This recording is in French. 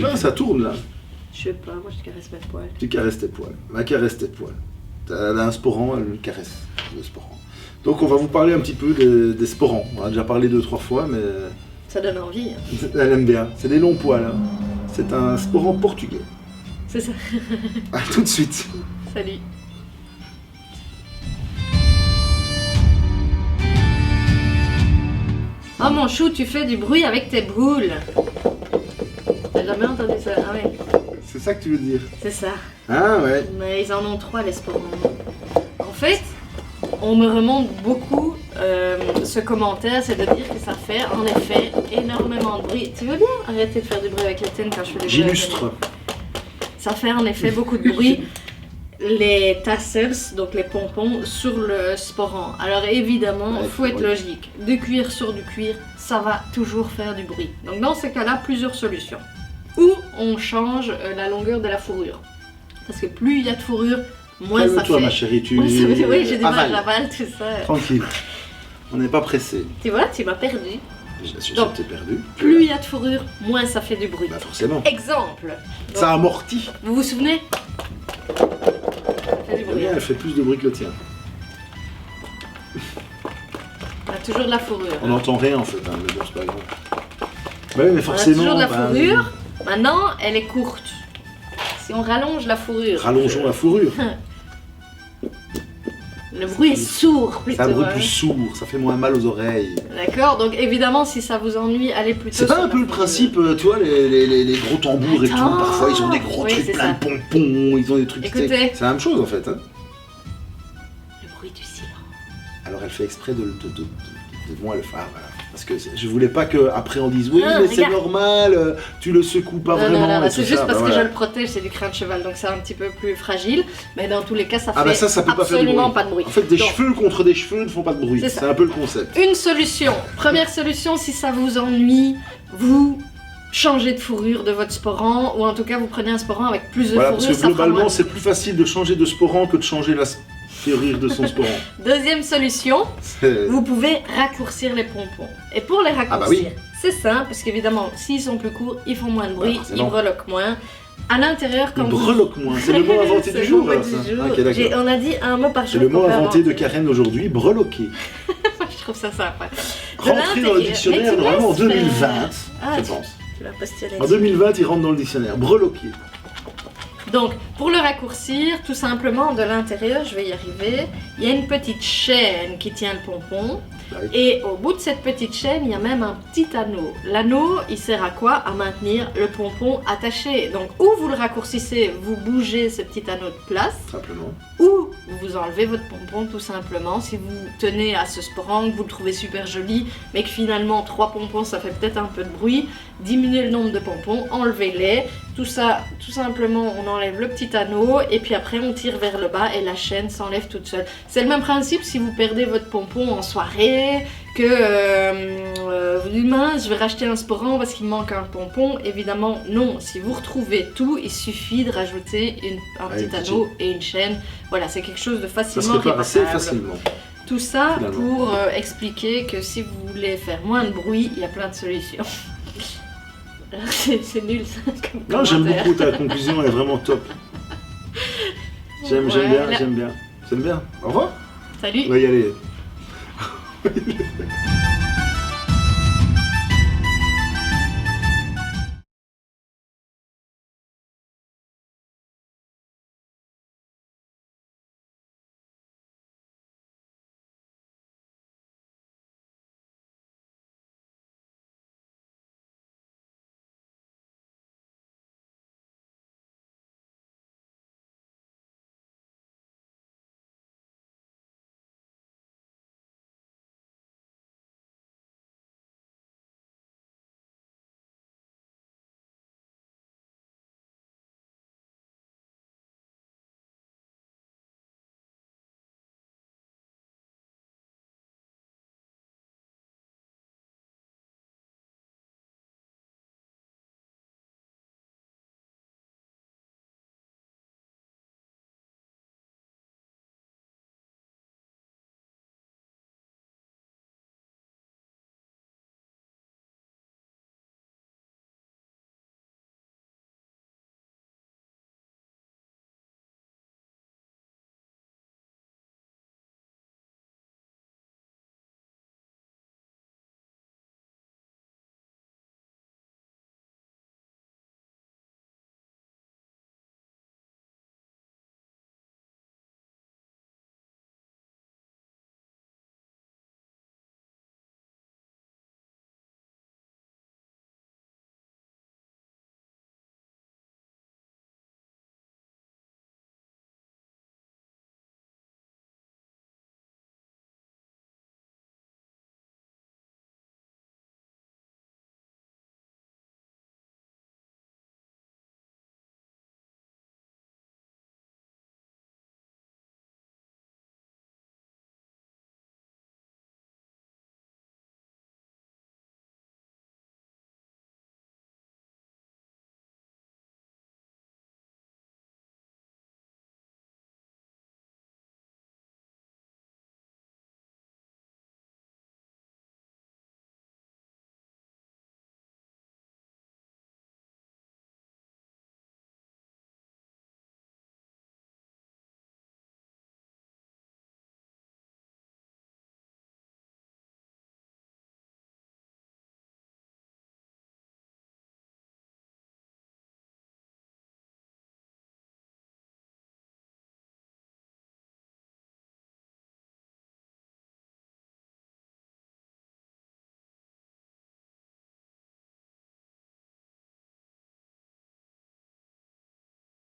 Ben, ça tourne là. Je sais pas, moi je caresse mes poils. Tu caresses tes poils. Elle caresse tes poils. Elle a un sporant, elle caresse le sporant. Donc on va vous parler un petit peu des sporants. On a déjà parlé 2-3 fois, mais Ça donne envie. Hein. elle aime bien. C'est des longs poils. Hein. C'est un sporant portugais. C'est ça. À tout de suite. Salut. Oh mon chou, tu fais du bruit avec tes boules. T'as jamais entendu ça? Ah ouais, C'est ça que tu veux dire? c'est ça. Ah ouais. Mais ils en ont 3 les sporons. En fait, on me remonte beaucoup ce commentaire, c'est de dire que ça fait en effet énormément de bruit. Tu veux bien arrêter de faire du bruit avec les tiennes quand je fais du bruit? J'illustre. Ça fait en effet beaucoup de bruit. Les tassels, donc les pompons, sur le sporant. Alors évidemment, il faut être logique. Du cuir sur du cuir, ça va toujours faire du bruit. Donc dans ces cas-là, plusieurs solutions. Ou on change la longueur de la fourrure. Parce que plus il y a de fourrure, moins ça Calme-toi fait. ma chérie, tu... Oui, j'ai des mal, avales. j'avale, tout ça. Tranquille. On n'est pas pressé. Tu vois, tu m'as perdu. Je Donc, t'ai perdu. Plus il y a de fourrure, moins ça fait du bruit. Bah forcément. Exemple. Donc, Ça amortit. vous vous souvenez? Ça fait du Eh bruit. bien, elle fait plus de bruit que le tien. On a toujours de la fourrure. On n'entend rien en fait, hein, mais bon, c'est pas grave. Bah oui, mais On a forcément. toujours de la bah, fourrure. Maintenant, elle est courte. Si on rallonge la fourrure. Rallongeons la fourrure. Le bruit est sourd plutôt. C'est un bruit hein. plus sourd, ça fait moins mal aux oreilles. D'accord, donc évidemment, si ça vous ennuie, allez plutôt. C'est pas sur un la peu le fourrure. principe, tu vois, les gros tambours et tout, Attends. parfois ils ont des gros Oui, trucs c'est plein ça. de pompons, ils ont des trucs. Écoutez. C'est la même chose en fait. Hein. Le bruit du silence. Alors elle fait exprès de moi le faire, voilà. Parce que je voulais pas qu'après on dise oui, Ah, mais c'est regarde. normal, tu le secoues pas vraiment. Non, et c'est tout juste ça, parce bah, que voilà. je le protège, c'est du crin de cheval, donc c'est un petit peu plus fragile. Mais dans tous les cas, ça Ah fait bah ça peut pas faire du absolument bruit. pas de bruit. En fait, des Donc, cheveux contre des cheveux ne font pas de bruit. C'est ça. C'est un peu le concept. Une solution. Première solution, si ça vous ennuie, vous changez de fourrure de votre sporant, ou en tout cas vous prenez un sporant avec plus de Voilà, parce fourrure. que ça fera moins globalement, de c'est bruit. plus facile de changer de sporant que de changer la fourrure de son sporant. Deuxième solution, C'est- vous pouvez raccourcir les pompons. Et pour les raccourcir, bah oui. c'est simple, parce qu'évidemment, s'ils sont plus courts, ils font moins de bruit, ils forcément. breloquent moins. À l'intérieur, quand Une vous... breloque moins, c'est le mot inventé C'est du le jour. mot alors, du ça. jour. Ok, d'accord. On a dit un mot par jour. C'est le mot qu'on peut inventé de inventer. Karen aujourd'hui, breloquer. Je trouve ça sympa. Rentrer De dans le l'intérieur. dictionnaire Mais tu normalement en laisses faire. 2020, Ah, je tu- pense. Tu l'as postulé. En 2020, il rentre dans le dictionnaire. Breloquer. Donc, pour le raccourcir, tout simplement, de l'intérieur, je vais y arriver, il y a une petite chaîne qui tient le pompon. Bah oui. Et au bout de cette petite chaîne, il y a même un petit anneau. L'anneau, il sert à quoi? À maintenir le pompon attaché. Donc, ou vous le raccourcissez, vous bougez ce petit anneau de place, Simplement. ou vous enlevez votre pompon tout simplement. Si vous tenez à ce sporang, que vous le trouvez super joli, mais que finalement 3 pompons ça fait peut-être un peu de bruit, diminuez le nombre de pompons, enlevez-les. Tout ça, tout simplement, on enlève le petit anneau et puis après on tire vers le bas et la chaîne s'enlève toute seule. C'est le même principe si vous perdez votre pompon en soirée, que vous dites mince, je vais racheter un sporang parce qu'il me manque un pompon. Évidemment non, si vous retrouvez tout, il suffit de rajouter un Ouais, petit anneau et une chaîne. Voilà, c'est quelque chose de Ça facilement se répare assez réparable. facilement. Tout ça Finalement. pour expliquer que si vous voulez faire moins de bruit, il y a plein de solutions. C'est nul ça comme Non, j'aime commentaire. beaucoup ta conclusion, elle est vraiment top. J'aime bien, Voilà. j'aime bien. J'aime bien. Au revoir. Salut. On va y aller.